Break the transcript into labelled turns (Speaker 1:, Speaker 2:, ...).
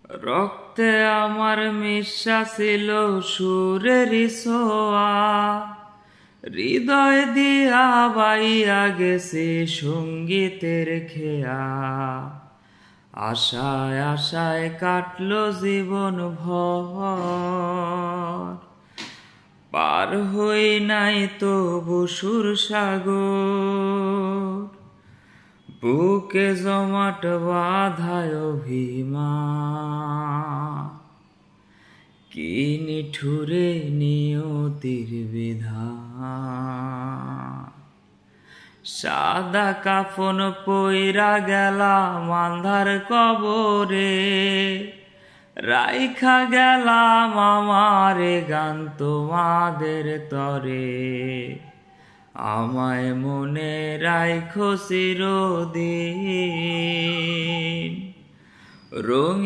Speaker 1: রক্তে আমার মিশা ছিল সুরেরই ছোঁয়া, হৃদয় দিয়া বাইয়া গেছে সঙ্গীতের খেয়া। আশায় আশায় কাটলো জীবন ভর, পার হই নাই তো বসুর সাগর। বুকে জমাট বাধায় অভিমান, কি নিঠুরে নিয়তির বিধান। সাদা কাফন পইরা গেলাম আন্ধার কবরে, রাইখা গেলাম আমারে গান তোমাদের তরে। আমায় মনে রাইখো চিরদিন, রঙিন